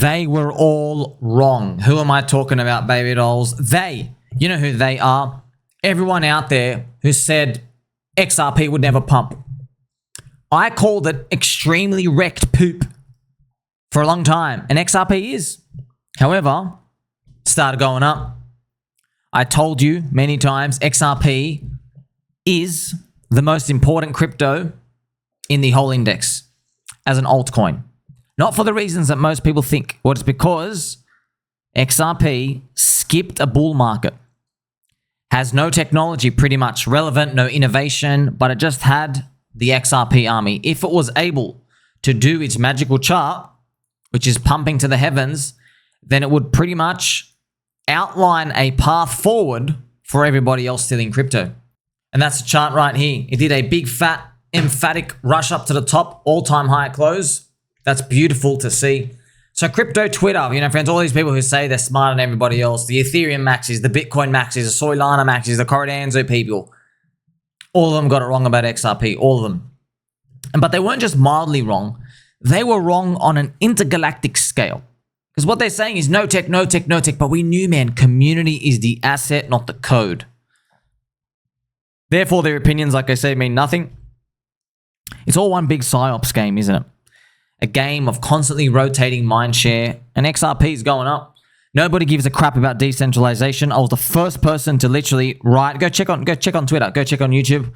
They were all wrong. Who am I talking about, baby dolls? They. You know who they are. Everyone out there who said XRP would never pump. I called it extremely wrecked poop for a long time, and XRP is. However, started going up. I told you many times XRP is the most important crypto in the whole index as an altcoin. Not for the reasons that most people think. Well, it's because XRP skipped a bull market. Has no technology pretty much relevant, no innovation, but it just had the XRP army. If it was able to do its magical chart, which is pumping to the heavens, then it would pretty much outline a path forward for everybody else still in crypto. And that's the chart right here. It did a big, fat, emphatic rush up to the top, all-time high close. That's beautiful to see. So crypto Twitter, you know, friends, all these people who say they're smarter than everybody else, the Ethereum maxis, the Bitcoin maxis, the Solana maxis, the Cordanzo people, all of them got it wrong about XRP, all of them. But they weren't just mildly wrong. They were wrong on an intergalactic scale. Because what they're saying is no tech, no tech, no tech. But we knew, man, community is the asset, not the code. Therefore, their opinions, like I say, mean nothing. It's all one big psyops game, isn't it? A game of constantly rotating mindshare, and XRP is going up. Nobody gives a crap about decentralization. I was the first person to literally write. Go check on Twitter. Go check on YouTube.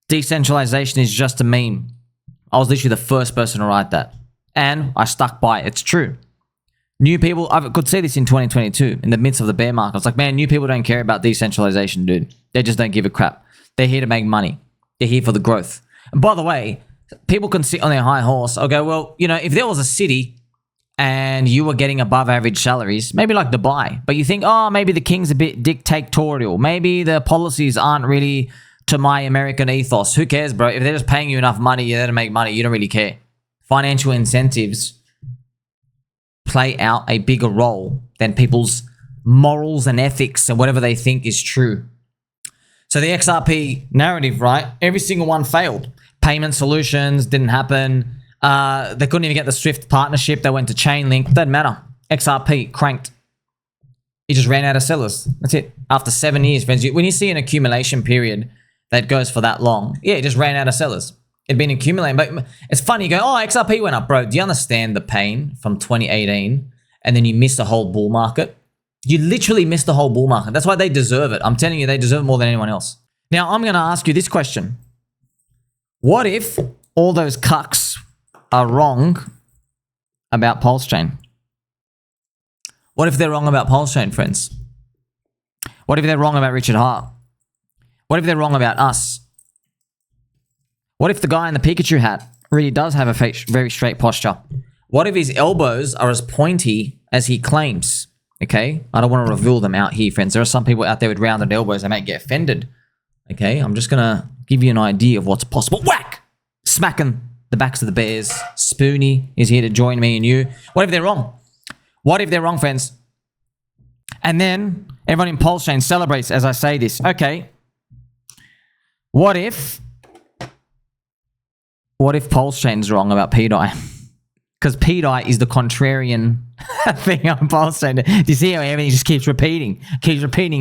Decentralization is just a meme. I was literally the first person to write that, and I stuck by it. It's true. New people, I could see this in 2022 in the midst of the bear market. It's like, man, new people don't care about decentralization, dude. They just don't give a crap. They're here to make money. They're here for the growth. And by the way, people can sit on their high horse. I'll go, well, you know, if there was a city and you were getting above average salaries, maybe like Dubai, but you think, oh, maybe the king's a bit dictatorial. Maybe the policies aren't really to my American ethos. Who cares, bro? If they're just paying you enough money, you're there to make money. You don't really care. Financial incentives play out a bigger role than people's morals and ethics and whatever they think is true. So the XRP narrative, right? Every single one failed. Payment solutions didn't happen. They couldn't even get the Swift partnership. They went to ChainLink. Doesn't matter. XRP cranked. It just ran out of sellers. That's it. After 7 years, friends, when you see an accumulation period that goes for that long, yeah, it just ran out of sellers. It'd been accumulating. But it's funny, you go, oh, XRP went up, bro. Do you understand the pain from 2018 and then you missed the whole bull market? You literally missed the whole bull market. That's why they deserve it. I'm telling you, they deserve it more than anyone else. Now, I'm going to ask you this question. What if all those cucks are wrong about PulseChain? What if they're wrong about PulseChain, friends? What if they're wrong about Richard Hart? What if they're wrong about us? What if the guy in the Pikachu hat really does have a very straight posture? What if his elbows are as pointy as he claims? Okay, I don't want to reveal them out here, friends. There are some people out there with rounded elbows. They might get offended. Okay, I'm just going to give you an idea of what's possible. Whack! Smacking the backs of the bears. Spoonie is here to join me and you. What if they're wrong? What if they're wrong, friends? And then everyone in PulseChain celebrates as I say this. Okay, what if PulseChain's wrong about pDAI? Because pDAI is the contrarian thing on PulseChain. Do you see how everything just keeps repeating,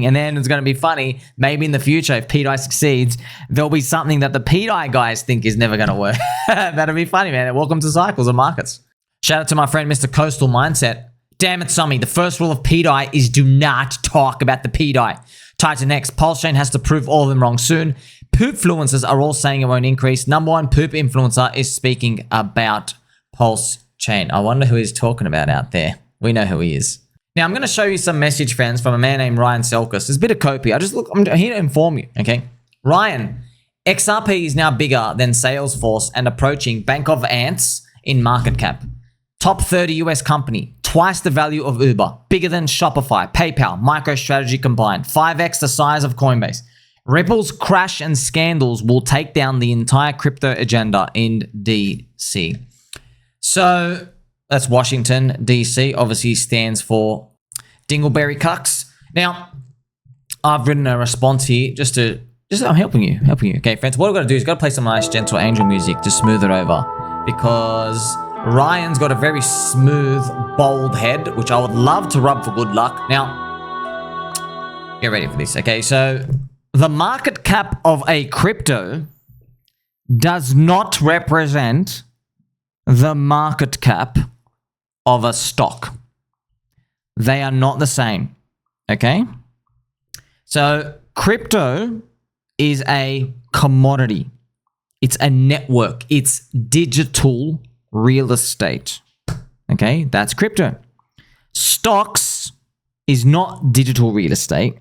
and then it's going to be funny. Maybe in the future, if pDAI succeeds, there'll be something that the pDAI guys think is never going to work. That'll be funny, man. Welcome to cycles of markets. Shout out to my friend, Mr. Coastal Mindset. Damn it, Summy. The first rule of pDAI is do not talk about the pDAI. TitanHeX, PulseChain has to prove all of them wrong soon. Poop influencers are all saying it won't increase. Number one poop influencer is speaking about PulseChain. I wonder who he's talking about out there. We know who he is. Now, I'm going to show you some message, friends, from a man named Ryan Selkis. There's a bit of copy. I'm here to inform you, okay? Ryan, XRP is now bigger than Salesforce and approaching Bank of Ants in market cap. Top 30 US company, twice the value of Uber, bigger than Shopify, PayPal, MicroStrategy combined, 5x the size of Coinbase. Ripple's crash and scandals will take down the entire crypto agenda in DC. So that's Washington, DC, obviously stands for Dingleberry Cucks. Now, I've written a response here just I'm helping you. Okay, friends, what I've got to do is got to play some nice gentle angel music to smooth it over, because Ryan's got a very smooth, bold head, which I would love to rub for good luck. Now, get ready for this, okay? So, the market cap of a crypto does not represent the market cap of a stock. They are not the same, okay? So, crypto is a commodity. It's a network. It's digital real estate, okay? That's crypto. Stocks is not digital real estate.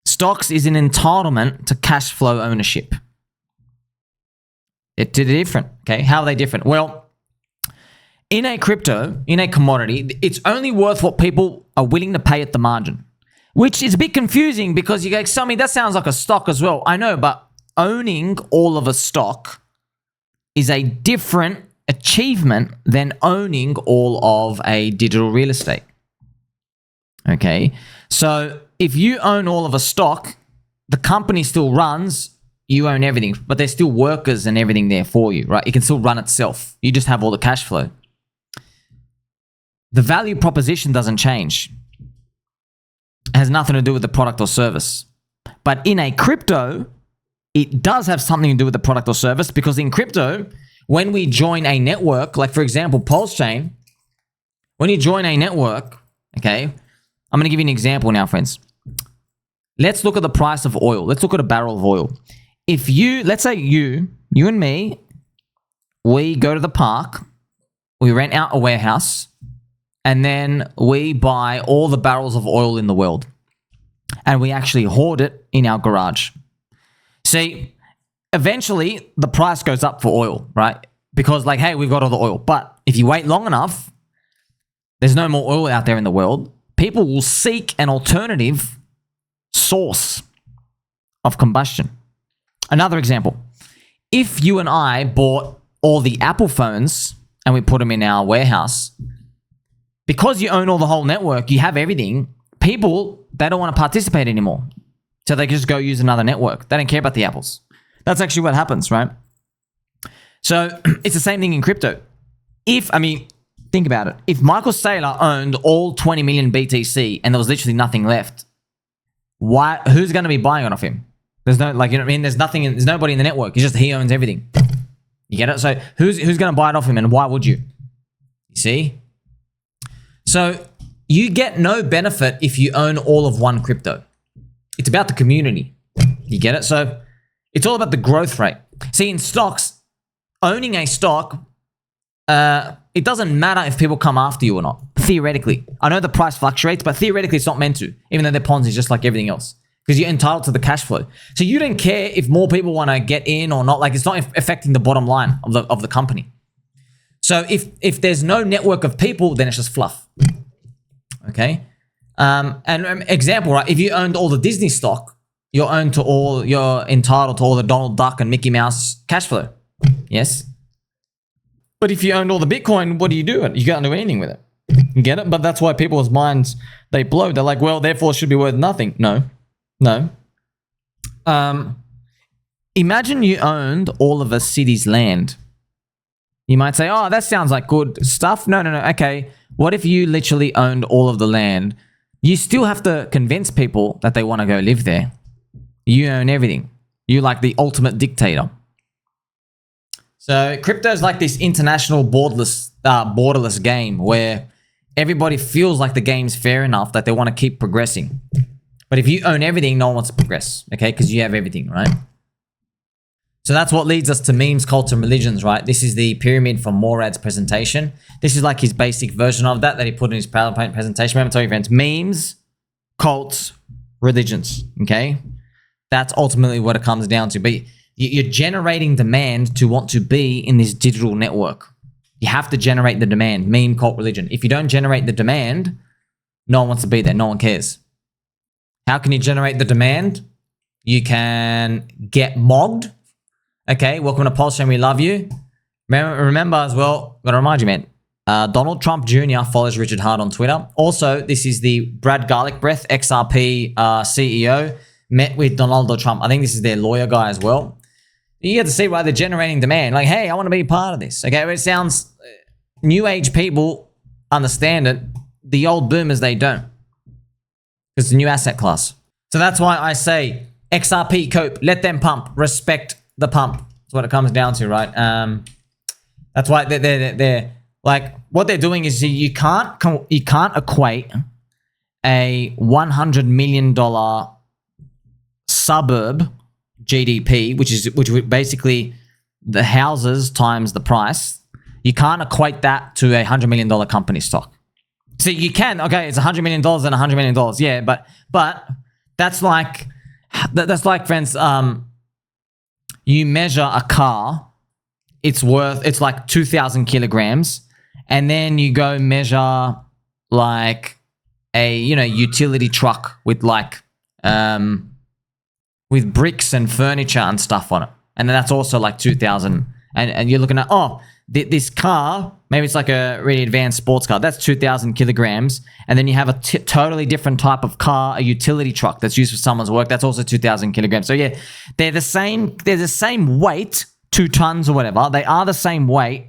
Stocks is an entitlement to cash flow ownership. They're different, okay? How are they different? Well, in a crypto, in a commodity, it's only worth what people are willing to pay at the margin, which is a bit confusing because you go, Sammy, that sounds like a stock as well. I know, but owning all of a stock is a different achievement than owning all of a digital real estate. Okay, so if you own all of a stock, the company still runs, you own everything, but there's still workers and everything there for you, right? It can still run itself. You just have all the cash flow. The value proposition doesn't change. It has nothing to do with the product or service. But in a crypto, it does have something to do with the product or service, because in crypto, when we join a network, like for example, PulseChain, when you join a network, okay, I'm going to give you an example now, friends. Let's look at the price of oil. Let's look at a barrel of oil. If you, let's say you and me, we go to the park, we rent out a warehouse, and then we buy all the barrels of oil in the world. And we actually hoard it in our garage. See, eventually the price goes up for oil, right? Because like, hey, we've got all the oil. But if you wait long enough, there's no more oil out there in the world. People will seek an alternative source of combustion. Another example, if you and I bought all the Apple phones and we put them in our warehouse, because you own all the whole network, you have everything, people, they don't want to participate anymore. So they can just go use another network. They don't care about the apples. That's actually what happens, right? So it's the same thing in crypto. Think about it. If Michael Saylor owned all 20 million BTC and there was literally nothing left, who's going to be buying it off him? There's no, like, you know what I mean? There's nobody in the network. It's just he owns everything. You get it? So who's going to buy it off him, and why would you? You see? So you get no benefit if you own all of one crypto. It's about the community. You get it? So it's all about the growth rate. See, in stocks, owning a stock, it doesn't matter if people come after you or not, theoretically. I know the price fluctuates, but theoretically it's not meant to, even though they're Ponzi just like everything else, because you're entitled to the cash flow. So you don't care if more people want to get in or not. Like, it's not affecting the bottom line of the company. So if there's no network of people, then it's just fluff. Okay? And example, right? If you owned all the Disney stock, you're entitled to all the Donald Duck and Mickey Mouse cash flow. Yes? But if you owned all the Bitcoin, what do? You can't do anything with it. You get it? But that's why people's minds, they blow. They're like, well, therefore it should be worth nothing. No. Imagine you owned all of a city's land. You might say, oh, that sounds like good stuff. No. Okay. What if you literally owned all of the land? You still have to convince people that they want to go live there. You own everything. You're like the ultimate dictator. So crypto is like this international borderless game where everybody feels like the game's fair enough that they want to keep progressing. But if you own everything, no one wants to progress, okay? Because you have everything, right? So that's what leads us to memes, cults, and religions, right? This is the pyramid from Morad's presentation. This is like his basic version of that he put in his PowerPoint presentation. Remember, tell you friends, memes, cults, religions, okay? That's ultimately what it comes down to. But you're generating demand to want to be in this digital network. You have to generate the demand, meme, cult, religion. If you don't generate the demand, no one wants to be there. No one cares. How can you generate the demand? You can get mogged. Okay, welcome to PulseChain. We love you. Remember as well, got to remind you, man, Donald Trump Jr. follows Richard Hart on Twitter. Also, this is the Brad Garlic Breath, XRP CEO, met with Donald Trump. I think this is their lawyer guy as well. You get to see why they're generating demand. Like, hey, I want to be part of this. Okay, it sounds new age people understand it. The old boomers, they don't. It's a new asset class. So that's why I say XRP, cope, let them pump, respect the pump. That's what it comes down to, right? That's why they're like, what they're doing is you can't equate a $100 million suburb GDP, which basically the houses times the price. You can't equate that to a $100 million company stock. So you can, okay, it's $100 million and $100 million, yeah, but that's like friends, you measure a car, it's like 2,000 kilograms, and then you go measure like a, utility truck with like, with bricks and furniture and stuff on it. And then that's also like 2,000. And you're looking at, this car, maybe it's like a really advanced sports car. That's 2,000 kilograms. And then you have a totally different type of car, a utility truck that's used for someone's work. That's also 2,000 kilograms. So yeah, they're the same weight, 2 tons or whatever. They are the same weight,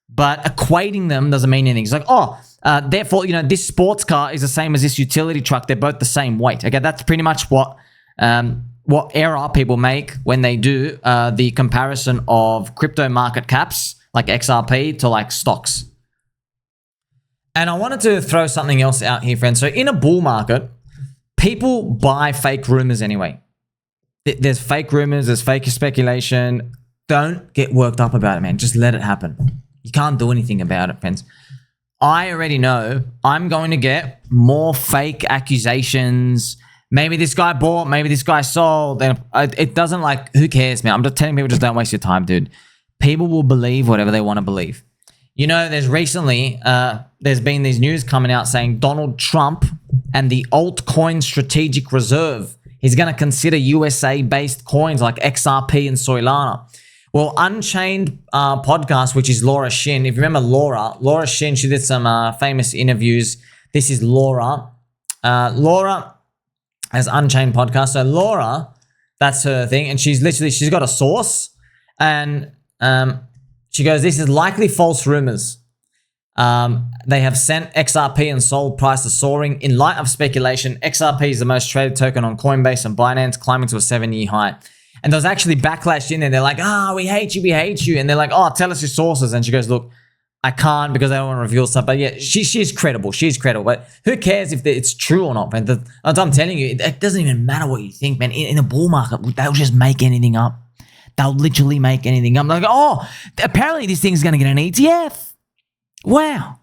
but equating them doesn't mean anything. It's like, therefore, this sports car is the same as this utility truck. They're both the same weight. Okay, that's pretty much what error people make when they do the comparison of crypto market caps like XRP to like stocks. And I wanted to throw something else out here, friends. So in a bull market, people buy fake rumors anyway. There's fake rumors, there's fake speculation. Don't get worked up about it, man. Just let it happen. You can't do anything about it, friends. I already know I'm going to get more fake accusations. Maybe this guy bought, maybe this guy sold. Then it doesn't, like, who cares, man? I'm just telling people, just don't waste your time, dude. People will believe whatever they want to believe. There's recently, there's been these news coming out saying Donald Trump and the altcoin strategic reserve, he's going to consider USA-based coins like XRP and Solana. Well, Unchained podcast, which is Laura Shin. If you remember Laura Shin, she did some famous interviews. This is Laura. Laura has Unchained podcast. So Laura, that's her thing. And she's got a source. And she goes, this is likely false rumors. They have sent XRP and sold prices soaring. In light of speculation, XRP is the most traded token on Coinbase and Binance, climbing to a 7-year high. And there was actually backlash in there. They're like, we hate you. And they're like, tell us your sources. And she goes, look, I can't because I don't want to reveal stuff. But yeah, she's credible. She's credible. But who cares if it's true or not, man? I'm telling you, it doesn't even matter what you think, man. In a bull market, they'll just make anything up. They'll literally make anything up. I'm like, apparently this thing's going to get an ETF. Wow.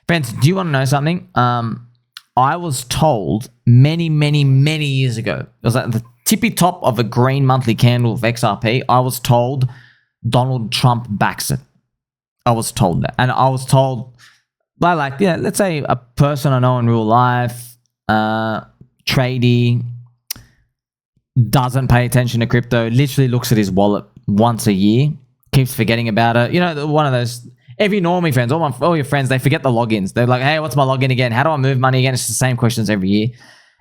Friends, do you want to know something? I was told many years ago, it was at the tippy top of a green monthly candle of XRP, I was told Donald Trump backs it. I was told that. And I was told by let's say a person I know in real life, tradie, doesn't pay attention to crypto, literally looks at his wallet once a year, keeps forgetting about it. One of those, every normie friends, all your friends, they forget the logins. They're like, hey, what's my login again? How do I move money again? It's the same questions every year.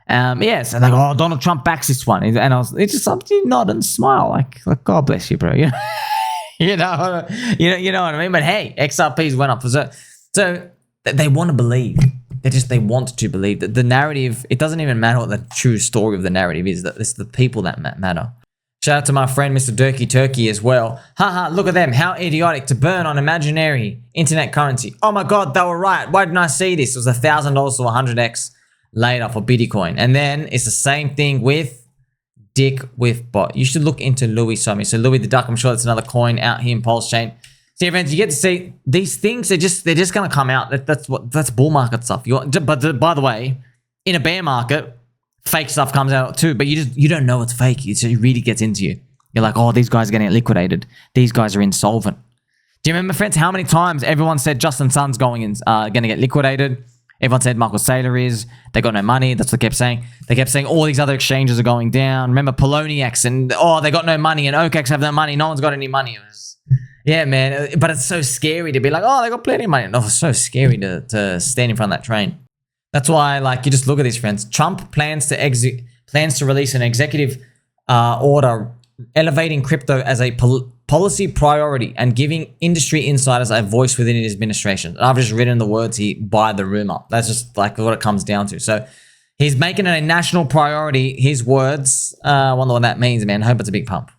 So they're like, Donald Trump backs this one. And it's just something you nod and smile, like God bless you, bro. You know what I mean? But hey, XRPs went up. So they want to believe. They want to believe that the narrative, it doesn't even matter what the true story of the narrative is. That it's the people that matter. Shout out to my friend, Mr. Durkee Turkey as well. Haha, look at them. How idiotic to burn on imaginary internet currency. Oh my God, they were right. Why didn't I see this? It was $1,000 to 100x later for Bitcoin. And then it's the same thing with Dick with bot. You should look into Louis Somi. So Louis the Duck, I'm sure that's another coin out here in PulseChain. So yeah, friends, you get to see these things. They're just going to come out. That's bull market stuff. But by the way, in a bear market, fake stuff comes out too. But you don't know it's fake. It really gets into you. You're like, these guys are getting liquidated. These guys are insolvent. Do you remember, friends, how many times everyone said Justin Sun's going to get liquidated? Everyone said Michael Saylor is. They got no money. That's what they kept saying. They kept saying all these other exchanges are going down. Remember Poloniex and they got no money, and OKEX have no money. No one's got any money. Yeah, man. But it's so scary to be like, they got plenty of money. No, it's so scary to stand in front of that train. That's why, you just look at these, friends. Trump plans to release an executive order elevating crypto as a policy priority and giving industry insiders a voice within his administration. And I've just written the words here by the rumor. That's just like what it comes down to. So he's making it a national priority. His words, I wonder what that means, man. I hope it's a big pump.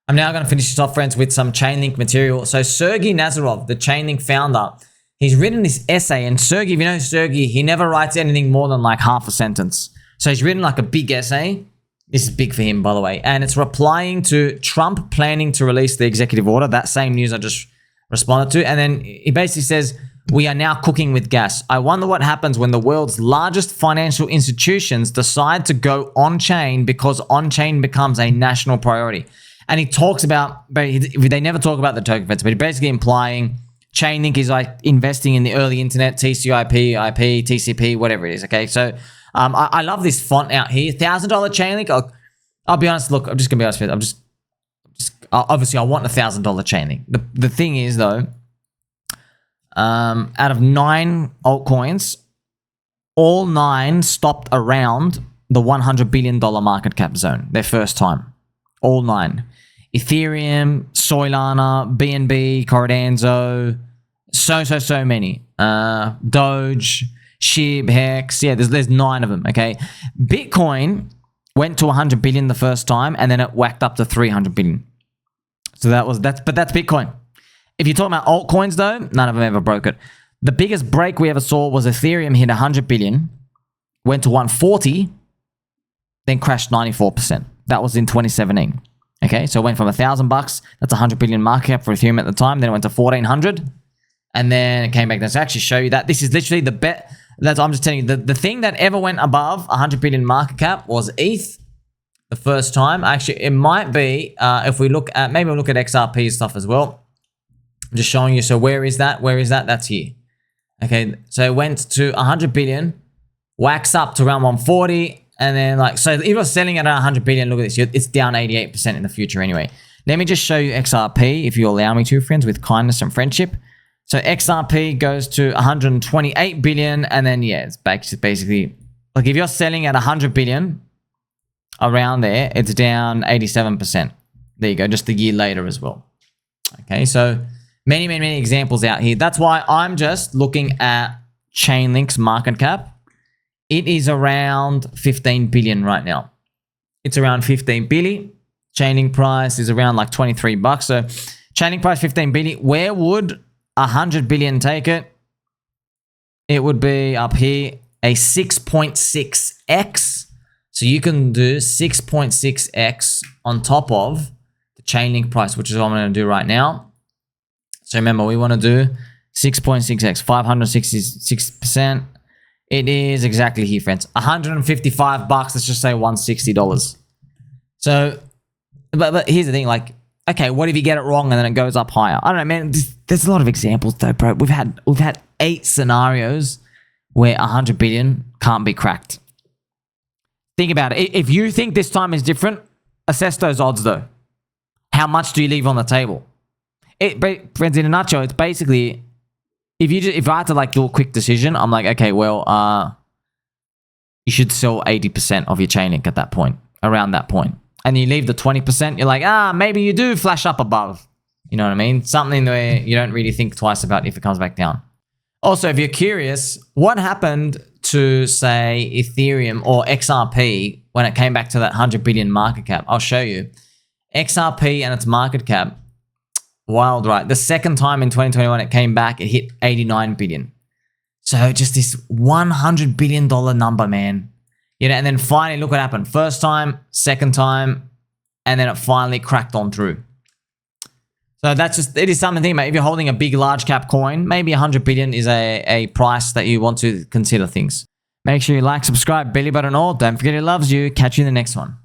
I'm now going to finish this off, friends, with some ChainLink material. So Sergey Nazarov, the ChainLink founder, he's written this essay. And Sergey, if you know Sergey, he never writes anything more than like half a sentence. So he's written like a big essay. This is big for him, by the way. And it's replying to Trump planning to release the executive order. That same news I just responded to. And then he basically says, we are now cooking with gas. I wonder what happens when the world's largest financial institutions decide to go on-chain because on-chain becomes a national priority. And he talks about, they never talk about the token fence, but he's basically implying ChainLink is like investing in the early internet, TCP, IP, TCP, whatever it is, okay? So I love this font out here. $1,000 ChainLink. I'll be honest. Look, I'm just gonna be honest with you. Obviously, I want $1,000 ChainLink. The thing is though, out of 9 altcoins, all 9 stopped around the $100 billion market cap zone. Their first time, all 9. Ethereum, Solana, BNB, Cordanzo, so many. Doge. Shib, Hex, yeah, there's 9 of them, okay? Bitcoin went to 100 billion the first time, and then it whacked up to 300 billion. So that's Bitcoin. If you're talking about altcoins though, none of them ever broke it. The biggest break we ever saw was Ethereum hit 100 billion, went to 140, then crashed 94%. That was in 2017. Okay, so it went from $1,000, that's 100 billion market cap for Ethereum at the time, then it went to 1,400, and then it came back. Let's actually show you that. This is literally the bet. I'm just telling you, the thing that ever went above 100 billion market cap was ETH the first time. Actually, it might be, if we look at, maybe we'll look at XRP stuff as well. I'm just showing you. So where is that? Where is that? That's here. Okay, so it went to 100 billion, whacks up to around 140, and then like, so if you're selling at 100 billion, look at this, it's down 88% in the future anyway. Let me just show you XRP, if you allow me to, friends, with kindness and friendship. So XRP goes to 128 billion, and then yeah, it's back to basically like if you're selling at 100 billion around there, it's down 87%. There you go, just a year later as well. Okay, so many examples out here. That's why I'm just looking at ChainLink's market cap. It is around 15 billion right now. It's around 15 billion. ChainLink price is around like 23 bucks. So ChainLink price 15 billion. Where would 100 billion take it? It would be up here, a 6.6x. So you can do 6.6x on top of the ChainLink price, which is what I'm going to do right now. So remember, we want to do 6.6x, 566%. It is exactly here, friends. 155 bucks. Let's just say $160. So, but here's the thing, like, okay, what if you get it wrong and then it goes up higher? I don't know, man. There's a lot of examples though, bro. We've had 8 scenarios where 100 billion can't be cracked. Think about it. If you think this time is different, assess those odds though. How much do you leave on the table? Friends, in a nutshell, it's basically, if I had to like do a quick decision, I'm like, okay, well, you should sell 80% of your ChainLink at that point, around that point. And you leave the 20%, you're like, maybe you do flash up above. You know what I mean? Something where you don't really think twice about if it comes back down. Also, if you're curious, what happened to, say, Ethereum or XRP when it came back to that 100 billion market cap? I'll show you. XRP and its market cap, wild, right? The second time in 2021 it came back, it hit 89 billion. So just this $100 billion number, man. You know, and then finally, look what happened. First time, second time, and then it finally cracked on through. So that's just, it is something to think about. If you're holding a big, large cap coin, maybe 100 billion is a price that you want to consider things. Make sure you like, subscribe, belly button all. Don't forget it loves you. Catch you in the next one.